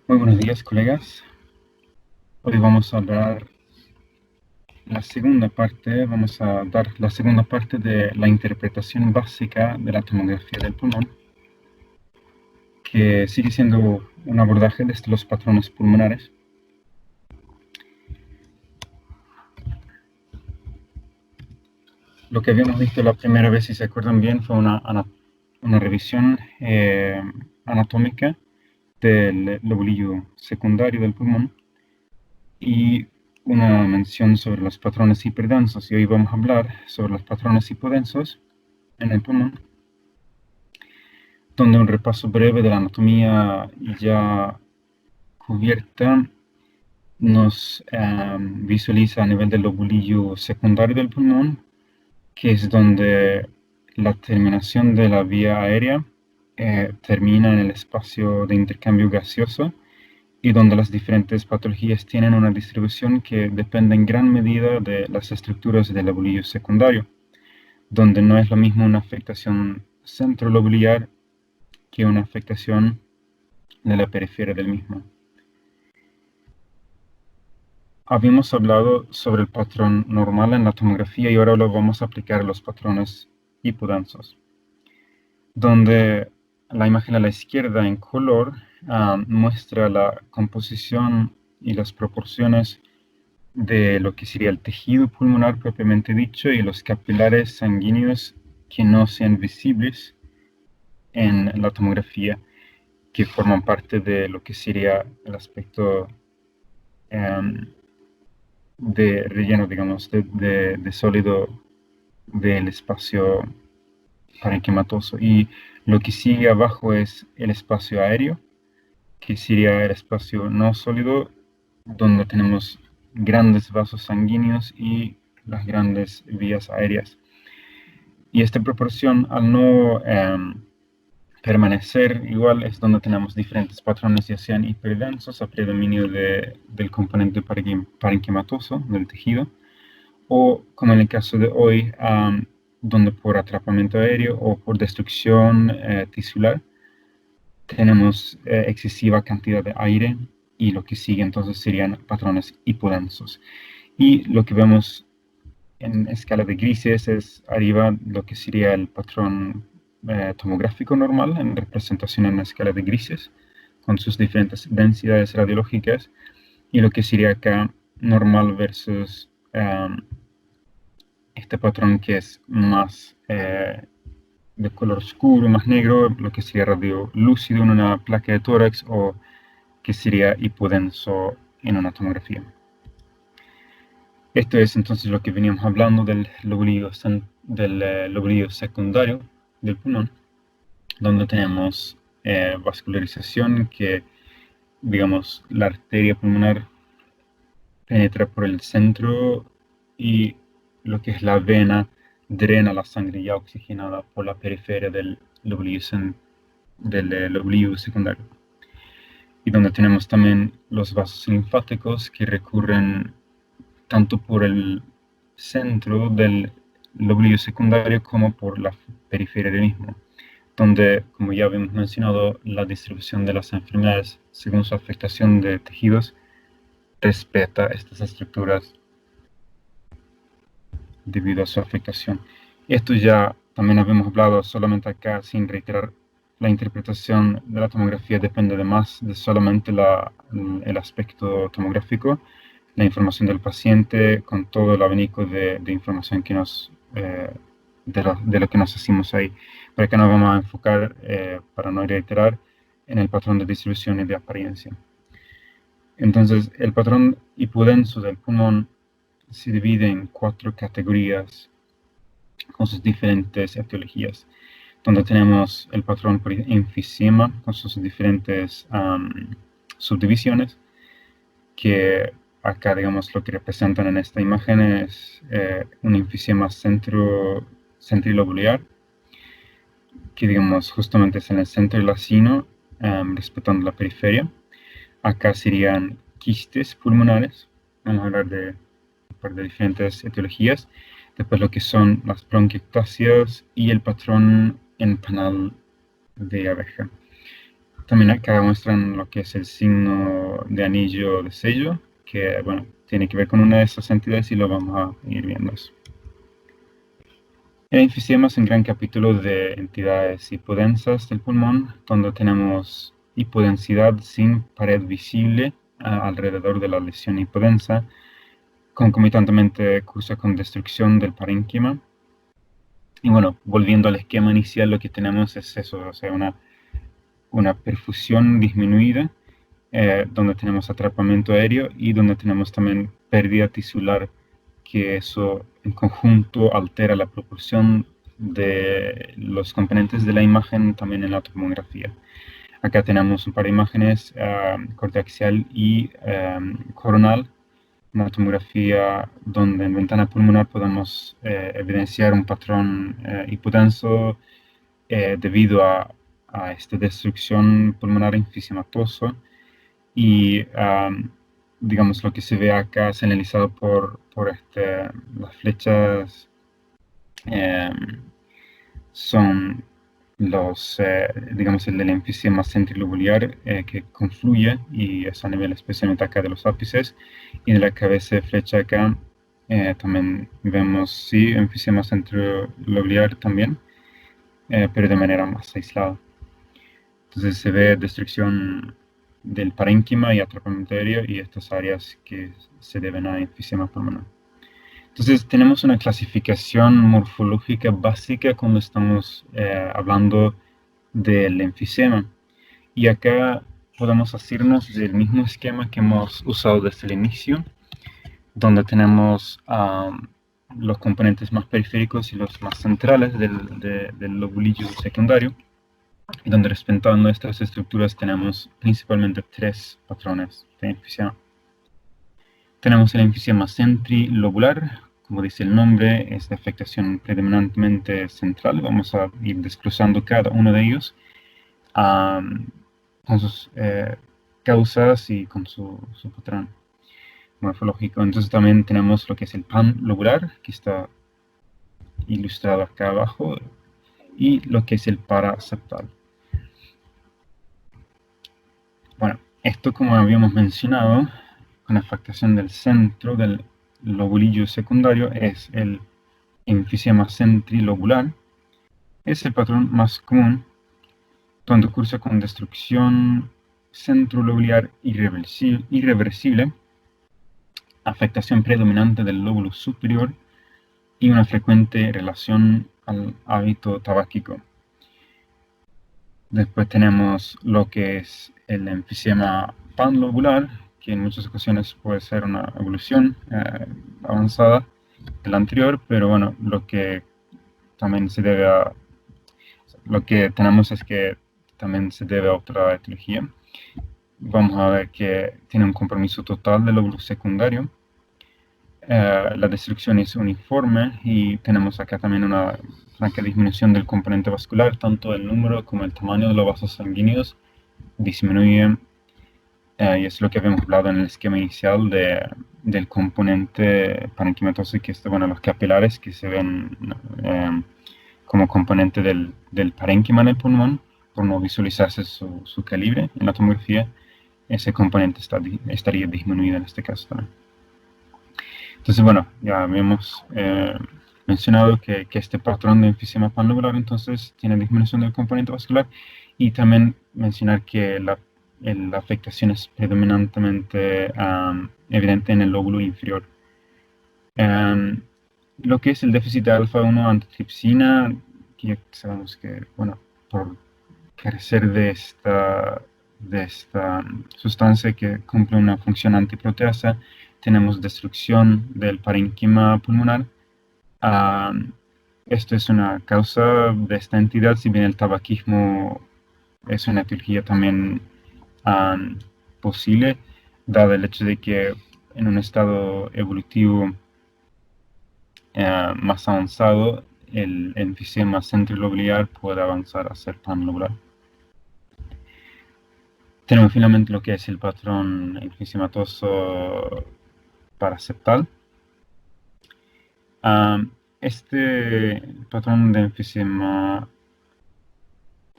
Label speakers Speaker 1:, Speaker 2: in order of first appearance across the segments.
Speaker 1: Muy buenos días, colegas. Hoy vamos a dar la segunda parte, de la interpretación básica de la tomografía del pulmón, que sigue siendo un abordaje desde los patrones pulmonares. Lo que habíamos visto la primera vez, si se acuerdan bien, fue una revisión anatómica del lobulillo secundario del pulmón y una mención sobre los patrones hiperdensos. Y hoy vamos a hablar sobre los patrones hipodensos en el pulmón, donde un repaso breve de la anatomía ya cubierta nos visualiza a nivel del lobulillo secundario del pulmón, que es donde la terminación de la vía aérea termina en el espacio de intercambio gaseoso y donde las diferentes patologías tienen una distribución que depende en gran medida de las estructuras del lobulillo secundario, donde no es lo mismo una afectación centrolobular que una afectación de la periferia del mismo. Habíamos hablado sobre el patrón normal en la tomografía y ahora lo vamos a aplicar a los patrones hipodensos, donde la imagen a la izquierda en color muestra la composición y las proporciones de lo que sería el tejido pulmonar propiamente dicho y los capilares sanguíneos que no sean visibles en la tomografía, que forman parte de lo que sería el aspecto de relleno, digamos, de sólido del espacio parenquimatoso. Y lo que sigue abajo es el espacio aéreo, que sería el espacio no sólido, donde tenemos grandes vasos sanguíneos y las grandes vías aéreas. Y esta proporción, al no permanecer igual, es donde tenemos diferentes patrones, ya sean hiperdensos a predominio del componente parenquimatoso del tejido, o como en el caso de hoy, donde por atrapamiento aéreo o por destrucción tisular tenemos excesiva cantidad de aire, y lo que sigue entonces serían patrones hipodensos. Y lo que vemos en escala de grises es arriba lo que sería el patrón tomográfico normal en representación en una escala de grises con sus diferentes densidades radiológicas, y lo que sería acá normal versus este patrón que es más de color oscuro, más negro, lo que sería radio lúcido en una placa de tórax, o que sería hipodenso en una tomografía. Esto es entonces lo que veníamos hablando del lobulillo secundario del pulmón, donde tenemos vascularización, que, digamos, la arteria pulmonar penetra por el centro y lo que es la vena drena la sangre ya oxigenada por la periferia del lobulillo secundario. Y donde tenemos también los vasos linfáticos que recurren tanto por el centro del lóbulo secundario como por la periferia del mismo, donde, como ya habíamos mencionado, la distribución de las enfermedades según su afectación de tejidos respeta estas estructuras debido a su afectación. Esto ya también habíamos hablado, solamente acá, sin reiterar, la interpretación de la tomografía depende de más de solamente el aspecto tomográfico, la información del paciente con todo el abanico de información que de lo que nos hacemos ahí. Pero acá nos vamos a enfocar, para no reiterar, en el patrón de distribución y de apariencia. Entonces, el patrón hipodenso del pulmón se divide en 4 categorías con sus diferentes etiologías, donde tenemos el patrón por enfisema con sus diferentes subdivisiones, que acá, digamos, lo que representan en esta imagen es un enfisema centrilobular, que, digamos, justamente es en el centro del sino, respetando la periferia. Acá serían quistes pulmonares. Vamos a hablar de un par de diferentes etiologías. Después lo que son las bronquiectasias y el patrón en panal de abeja. También acá muestran lo que es el signo de anillo de sello, que bueno, tiene que ver con una de esas entidades y lo vamos a ir viendo eso. El enfisema es un gran capítulo de entidades hipodensas del pulmón, donde tenemos hipodensidad sin pared visible alrededor de la lesión hipodensa. Concomitantemente cursa con destrucción del parénquima. Y bueno, volviendo al esquema inicial, lo que tenemos es eso, o sea, una perfusión disminuida, donde tenemos atrapamiento aéreo y donde tenemos también pérdida tisular, que eso en conjunto altera la proporción de los componentes de la imagen también en la tomografía. Acá tenemos un par de imágenes, corte axial y coronal, una tomografía donde en ventana pulmonar podemos evidenciar un patrón hipodenso debido a esta destrucción pulmonar enfisematosa y digamos lo que se ve acá señalizado por las flechas son digamos el enfisema centrilobular que confluye y es a nivel especialmente acá de los ápices y de la cabeza de flecha acá también vemos sí enfisema centrilobular también pero de manera más aislada. Entonces se ve destrucción del parénquima y atrapamiento aéreo y estas áreas que se deben a enfisema pulmonar. Entonces tenemos una clasificación morfológica básica cuando estamos hablando del enfisema. Y acá podemos asirnos del mismo esquema que hemos usado desde el inicio, donde tenemos los componentes más periféricos y los más centrales del lobulillo secundario, y donde respetando nuestras estructuras tenemos principalmente tres patrones de enfisema. Tenemos el enfisema centrilobular, como dice el nombre, es de afectación predominantemente central. Vamos a ir desglosando cada uno de ellos con sus causas y con su patrón morfológico. Entonces también tenemos lo que es el panlobular, que está ilustrado acá abajo, y lo que es el paraseptal. Bueno, esto como habíamos mencionado, con afectación del centro del lobulillo secundario, es el enfisema centrilobular. Es el patrón más común, donde cursa con destrucción centrilobular irreversible, afectación predominante del lóbulo superior y una frecuente relación al hábito tabáquico. Después tenemos lo que es el enfisema panlobular, que en muchas ocasiones puede ser una evolución avanzada del anterior, pero bueno, lo que también se debe a... Lo que tenemos es que también se debe a otra etiología. Vamos a ver que tiene un compromiso total del lóbulo secundario. La destrucción es uniforme y tenemos acá también una franca disminución del componente vascular, tanto el número como el tamaño de los vasos sanguíneos disminuyen, y es lo que habíamos hablado en el esquema inicial del componente parenquimatoso, que es, bueno, los capilares que se ven como componente del parénquima en el pulmón, por no visualizarse su calibre en la tomografía, ese componente estaría disminuido en este caso también. Entonces, bueno, ya habíamos mencionado que este patrón de enfisema panlobular entonces tiene disminución del componente vascular y también mencionar que la afectación es predominantemente evidente en el lóbulo inferior. Lo que es el déficit de alfa-1 antitripsina, que ya sabemos que, bueno, por carecer de esta sustancia que cumple una función antiproteasa, tenemos destrucción del parénquima pulmonar. Esto es una causa de esta entidad, si bien el tabaquismo es una etiología también posible, dado el hecho de que en un estado evolutivo más avanzado, el enfisema centrilobular puede avanzar a ser panlobular. Tenemos finalmente lo que es el patrón enfisematoso paraseptal. Este patrón de enfisema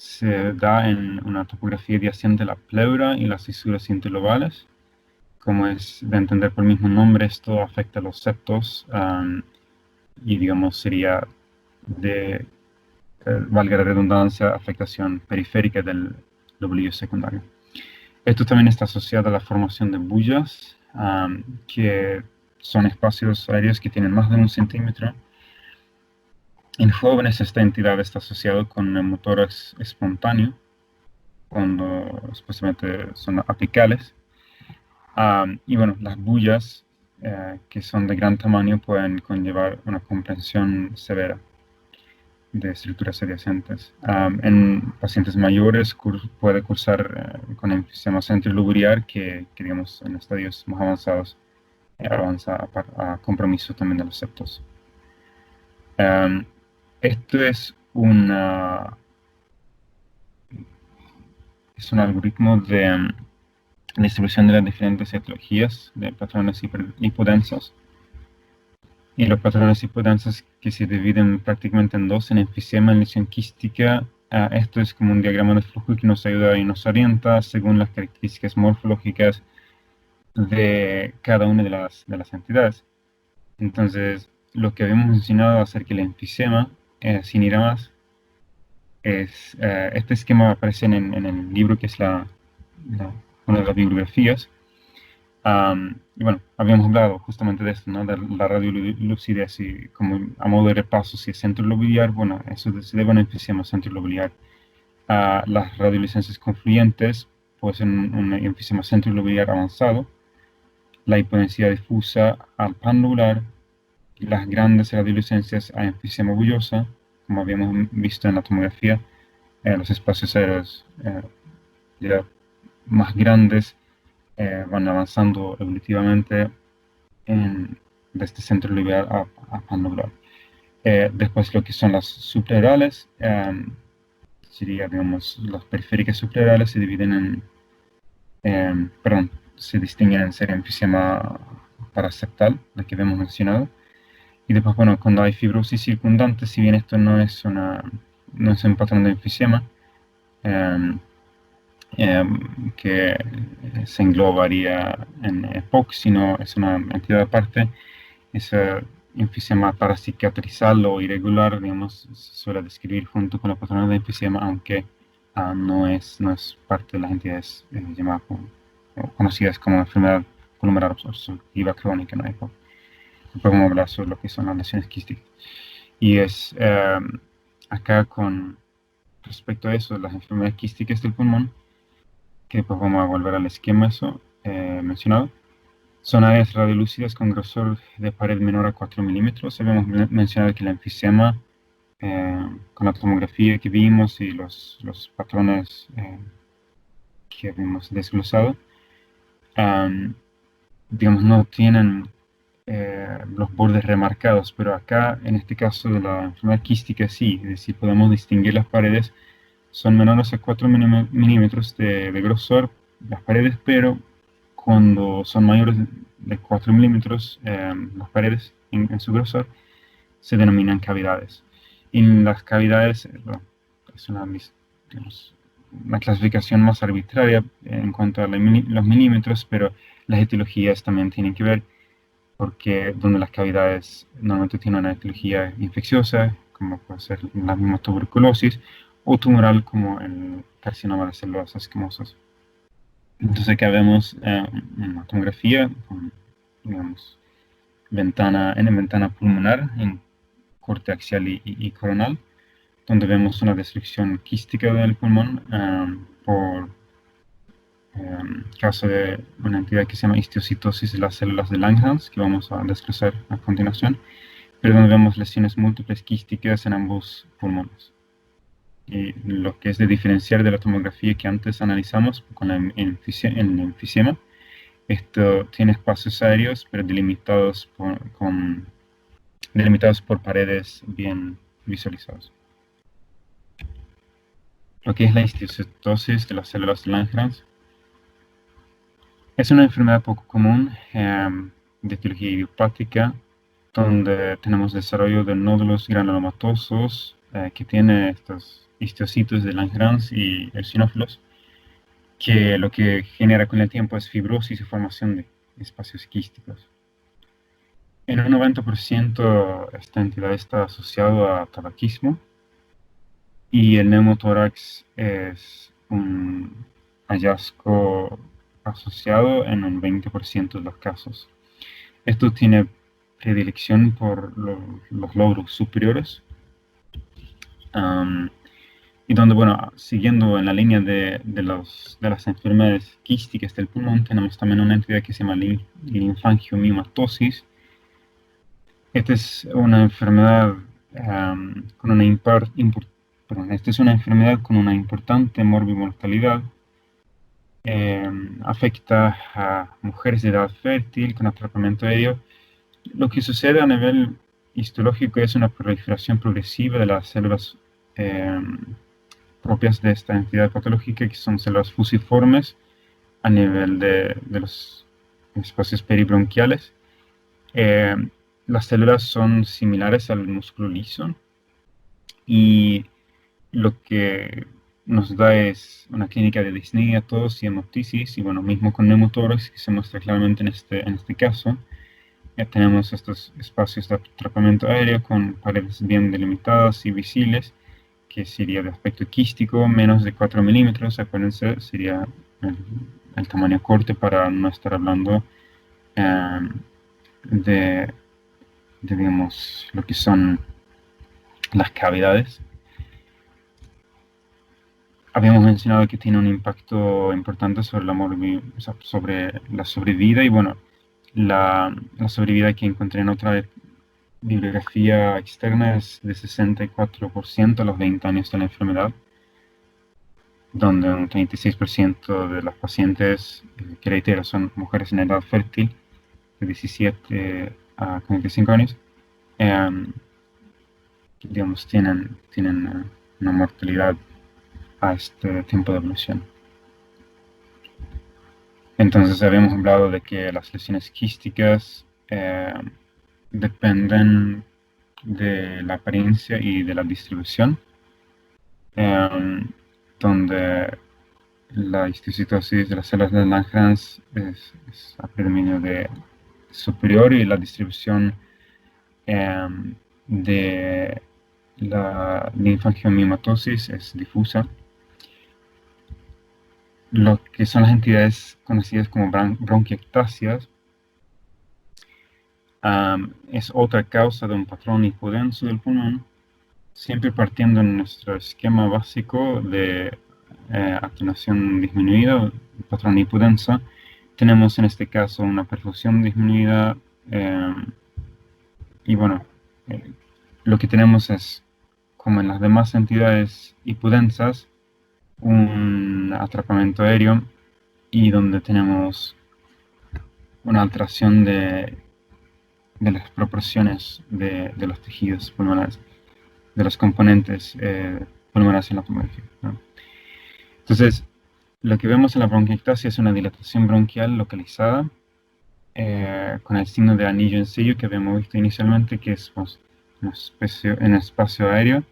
Speaker 1: se da en una topografía adyacente a la pleura y las fisuras interlobales. Como es de entender por el mismo nombre, esto afecta a los septos y, digamos, sería de, valga la redundancia, afectación periférica del lobulillo secundario. Esto también está asociado a la formación de bullas, que son espacios aéreos que tienen más de 1 centímetro. En jóvenes esta entidad está asociada con neumotórax espontáneo, cuando supuestamente son apicales. Y bueno, las bullas, que son de gran tamaño, pueden conllevar una compresión severa de estructuras adyacentes. En pacientes mayores puede cursar con enfisema centrilobular digamos, en estadios más avanzados avanza a compromiso también de los septos. Esto es un algoritmo de distribución de las diferentes etiologías de patrones hipodensos. Y los patrones hipodensos que se dividen prácticamente en dos, en enfisema y lesión quística. Esto es como un diagrama de flujo que nos ayuda y nos orienta según las características morfológicas de cada una de las entidades. Entonces, lo que habíamos mencionado acerca del enfisema, sin ir a más, es este esquema aparece en el libro que es una de las bibliografías. Y bueno, habíamos hablado justamente de esto, ¿no? De la radiolucidez y como a modo de repaso, si es centrilobular, bueno, eso se debe a un enfisema centrilobular. Las radiolucencias confluyentes pueden ser un enfisema centrilobular avanzado, la hipodensidad difusa al panlobular, las grandes radiolucencias a enfisema bullosa, como habíamos visto en la tomografía, los espacios aéreos ya más grandes van avanzando evolutivamente desde centrilobular a panlobular. Después lo que son las supraorales, sería, digamos, las periféricas supraorales se dividen se distinguen en ser enfisema paraseptal, la que habíamos mencionado. Y después, bueno, cuando hay fibrosis circundante, si bien esto no es un patrón de enfisema, que se englobaría en EPOC, sino es una entidad aparte. Ese enfisema paracicatrizal o irregular, digamos, se suele describir junto con los patrones de enfisema, aunque no es parte de las entidades llamadas conocidas como enfermedad pulmonar obstructiva crónica, ¿no? Después vamos a hablar sobre lo que son las lesiones quísticas. Y es acá con respecto a eso, las enfermedades quísticas del pulmón, que después vamos a volver al esquema eso mencionado. Son áreas radiolúcidas con grosor de pared menor a 4 milímetros. Habíamos mencionado que el enfisema, con la tomografía que vimos y los patrones que habíamos desglosado, digamos, no tienen los bordes remarcados, pero acá, en este caso de la enfermedad quística, sí, es decir, podemos distinguir las paredes, son menores a 4 milímetros de grosor, las paredes, pero cuando son mayores de 4 milímetros, las paredes en su grosor, se denominan cavidades. Y las cavidades, bueno, es digamos, una clasificación más arbitraria en cuanto a los milímetros, pero las etiologías también tienen que ver, porque donde las cavidades normalmente tienen una etiología infecciosa, como puede ser la misma tuberculosis, o tumoral, como el carcinoma de células esquamosas. Entonces acá vemos una tomografía con, digamos, ventana pulmonar en corte axial y coronal, donde vemos una destrucción quística del pulmón por caso de una entidad que se llama histiocytosis de las células de Langerhans, que vamos a desglosar a continuación, pero donde vemos lesiones múltiples quísticas en ambos pulmones. Y lo que es de diferenciar de la tomografía que antes analizamos con el enfisema, esto tiene espacios aéreos, pero delimitados por paredes bien visualizadas. Lo que es la histiocytosis de las células de Langerhans es una enfermedad poco común de etiología idiopática, donde tenemos desarrollo de nódulos granulomatosos que tiene estas histocitos de Langerhans y eosinófilos, que lo que genera con el tiempo es fibrosis y formación de espacios quísticos. En un 90% esta entidad está asociada a tabaquismo y el neumotórax es un hallazgo asociado en un 20% de los casos. Esto tiene predilección por los lóbulos superiores, y donde, bueno, siguiendo en la línea de las enfermedades quísticas del pulmón, tenemos también una entidad que se llama linfangiomimatosis. Esta es una enfermedad con una esta es una enfermedad con una importante morbimortalidad. Afecta a mujeres de edad fértil con atrapamiento aéreo. Lo que sucede a nivel histológico es una proliferación progresiva de las células propias de esta entidad patológica, que son células fusiformes a nivel de los espacios peribronquiales. Las células son similares al músculo liso y lo que nos da es una clínica de disnea, tos y hemoptisis, y bueno, mismo con neumotórax, que se muestra claramente en este caso. Ya tenemos estos espacios de atrapamiento aéreo con paredes bien delimitadas y visibles, que sería de aspecto quístico, menos de 4 milímetros, acuérdense, sería el tamaño corte para no estar hablando de, digamos, lo que son las cavidades. Habíamos mencionado que tiene un impacto importante sobre sobre la sobrevida, y bueno, la sobrevida que encontré en otra bibliografía externa es de 64% a los 20 años de la enfermedad, donde un 36% de las pacientes, que reitero, son mujeres en edad fértil, de 17 a 45 años, digamos, tienen una mortalidad a este tiempo de evolución. Entonces habíamos hablado de que las lesiones quísticas dependen de la apariencia y de la distribución, donde la histocitosis de las células de Langerhans es a predominio superior, y la distribución de la linfangiomimatosis es difusa. Lo que son las entidades conocidas como bronquiectasias es otra causa de un patrón hipodenso del pulmón, siempre partiendo en nuestro esquema básico de atenuación disminuida, el patrón hipodenso. Tenemos en este caso una perfusión disminuida, y bueno, lo que tenemos es, como en las demás entidades hipodensas, un atrapamiento aéreo, y donde tenemos una alteración de las proporciones de los tejidos pulmonares, de los componentes pulmonares en la tomografía, ¿no? Entonces, lo que vemos en la bronquiectasia es una dilatación bronquial localizada, con el signo de anillo en sello que habíamos visto inicialmente, que es pues, un espacio aéreo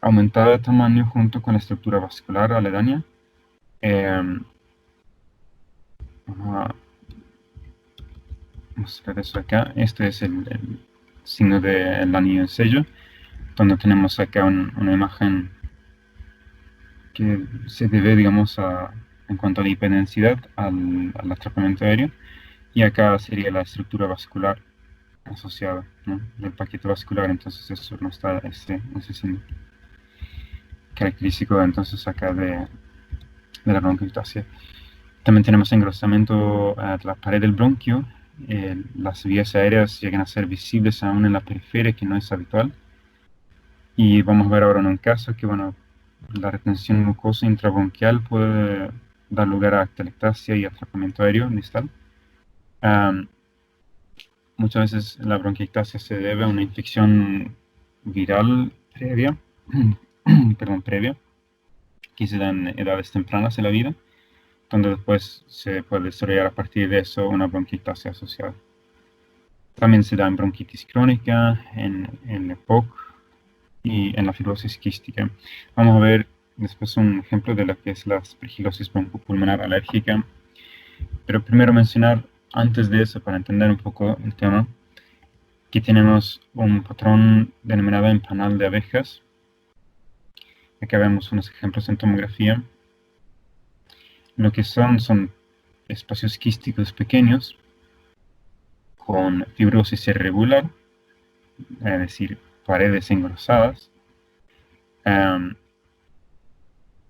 Speaker 1: aumentada de tamaño junto con la estructura vascular aledaña. Vamos a mostrar eso acá. Este es el signo del anillo en sello, donde tenemos acá una imagen que se debe, digamos, en cuanto a la hiperdensidad al atrapamiento aéreo, y acá sería la estructura vascular asociada, ¿no?, del paquete vascular. Entonces eso no está ese signo característico entonces acá de la bronquiectasia. También tenemos engrosamiento de la pared del bronquio. Las vías aéreas llegan a ser visibles aún en la periferia, que no es habitual. Y vamos a ver ahora en un caso que, bueno, la retención mucosa intravronquial puede dar lugar a atelectasia y atrapamiento aéreo distal. Muchas veces la bronquiectasia se debe a una infección viral previa, que se da en edades tempranas de la vida, donde después se puede desarrollar a partir de eso una bronquiectasia asociada. También se da en bronquitis crónica, en EPOC, y en la fibrosis quística. Vamos a ver después un ejemplo de lo que es la aspergilosis broncopulmonar alérgica, pero primero mencionar, antes de eso, para entender un poco el tema, aquí tenemos un patrón denominado empanal de abejas. Acá vemos unos ejemplos en tomografía. Lo que son espacios quísticos pequeños con fibrosis irregular, es decir, paredes engrosadas.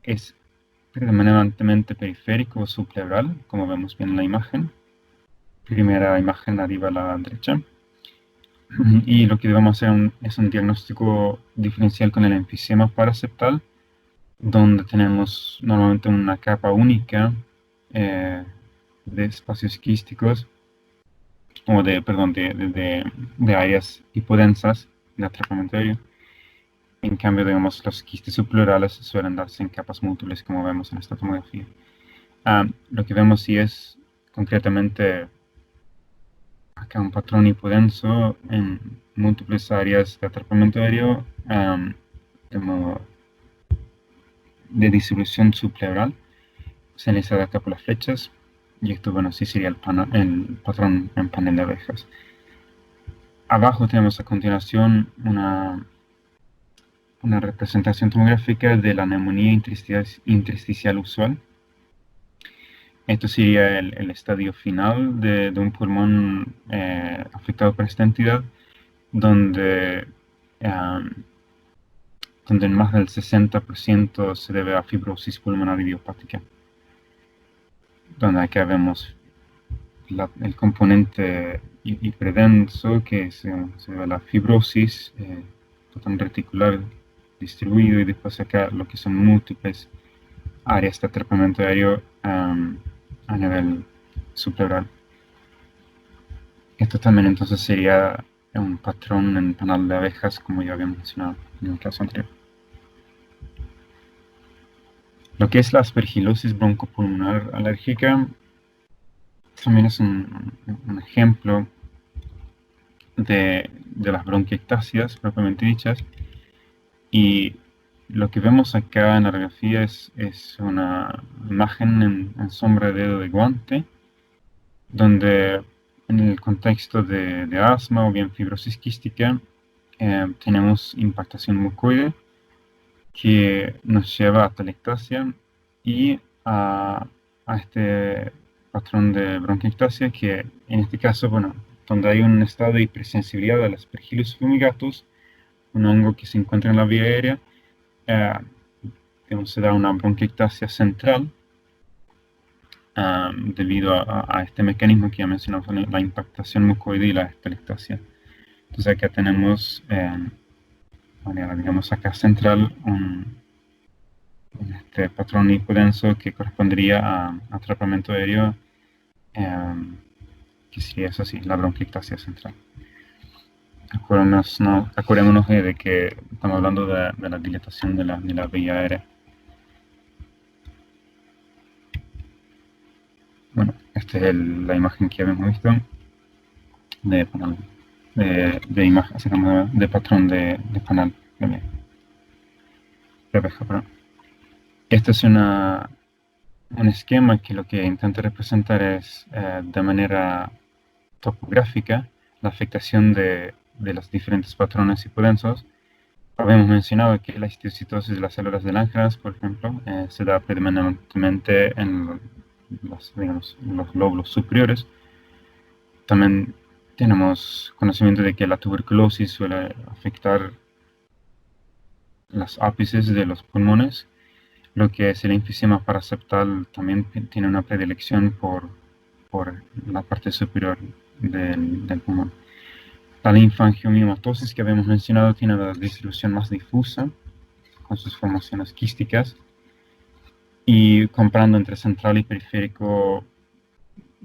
Speaker 1: Es predominantemente periférico o subpleural, como vemos bien en la imagen. Primera imagen arriba a la derecha. Y lo que debemos hacer es un diagnóstico diferencial con el enfisema paraseptal, donde tenemos normalmente una capa única de espacios quísticos, o de áreas hipodensas de atrapamiento aéreo. En cambio, digamos, los quistes subpleurales suelen darse en capas múltiples, como vemos en esta tomografía. Lo que vemos sí es concretamente acá un patrón hipodenso en múltiples áreas de atrapamiento aéreo de distribución subpleural, señalizada acá por las flechas, y esto, bueno, sí sería el patrón en panel de abejas. Abajo tenemos a continuación una representación tomográfica de la neumonía intersticial usual. Esto sería el estadio final de un pulmón afectado por esta entidad, donde en más del 60% se debe a fibrosis pulmonar idiopática, donde acá vemos el componente hiperdenso, que se debe a la fibrosis total reticular distribuido, y después acá lo que son múltiples áreas de atrapamiento aéreo a nivel subpleural. Esto también entonces sería un patrón en panal de abejas, como ya había mencionado en el caso anterior. Lo que es la aspergilosis broncopulmonar alérgica también es un ejemplo de las bronquiectasias propiamente dichas, y lo que vemos acá en la radiografía es una imagen en sombra de dedo de guante, donde en el contexto de asma o bien fibrosis quística tenemos impactación mucoide que nos lleva a atelectasia y a este patrón de bronquiectasia, que en este caso, bueno, donde hay un estado de hipersensibilidad al Aspergillus fumigatus, un hongo que se encuentra en la vía aérea, se da una bronquiectasia central debido a este mecanismo que ya mencionamos, la impactación mucoide y la atelectasia. Entonces acá tenemos, digamos acá central, este patrón hipodenso que correspondería a atrapamiento aéreo, que sería eso sí, la bronquiectasia central. Acordémonos de que estamos hablando de la dilatación de la vía aérea. Bueno, esta es la imagen que habíamos visto de panal, de patrón de panal de abeja, perdón. Este es un esquema que lo que intenta representar es de manera topográfica la afectación de los diferentes patrones hipodensos. Habíamos mencionado que la histocitosis de las células de Langerhans, por ejemplo, se da predominantemente en los lóbulos superiores. También tenemos conocimiento de que la tuberculosis suele afectar las ápices de los pulmones. Lo que es el enfisema paraseptal también tiene una predilección por la parte superior del pulmón. La linfangiomimatosis que habíamos mencionado tiene la distribución más difusa, con sus formaciones quísticas, y comparando entre central y periférico,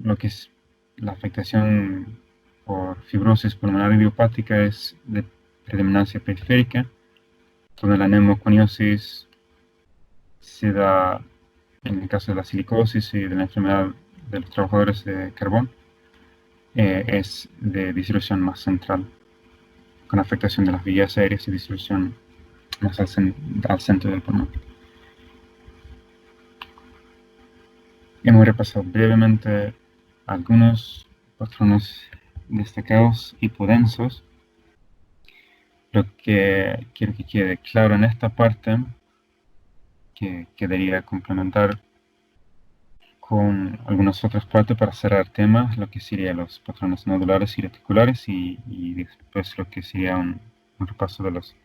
Speaker 1: lo que es la afectación por fibrosis pulmonar idiopática es de predominancia periférica, donde la neumoconiosis se da en el caso de la silicosis y de la enfermedad de los trabajadores de carbón, es de distribución más central, con afectación de las vías aéreas y distribución más al centro del pulmón. Hemos repasado brevemente algunos patrones destacados hipodensos. Lo que quiero que quede claro en esta parte, que quedaría complementar con algunas otras partes para cerrar temas, lo que serían los patrones nodulares y reticulares y después lo que sería un repaso de los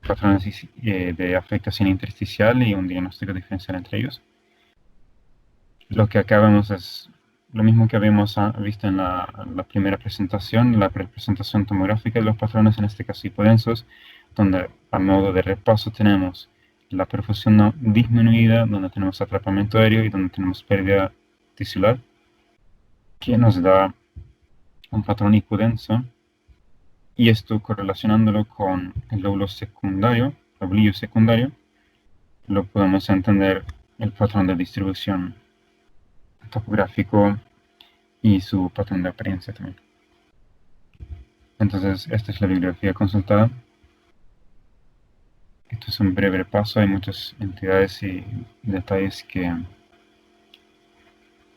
Speaker 1: patrones de afectación intersticial y un diagnóstico diferencial entre ellos. Lo que acá vemos es lo mismo que habíamos visto en la primera presentación, la presentación tomográfica de los patrones, en este caso hipodensos, donde a modo de repaso tenemos la perfusión no disminuida, donde tenemos atrapamiento aéreo y donde tenemos pérdida tisular, que nos da un patrón hipodenso, y esto correlacionándolo con el lóbulo secundario, lo podemos entender el patrón de distribución topográfico y su patrón de apariencia también. Entonces, esta es la bibliografía consultada. Esto es un breve repaso, hay muchas entidades y detalles que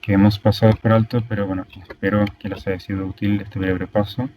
Speaker 1: hemos pasado por alto, pero bueno, espero que les haya sido útil este breve repaso.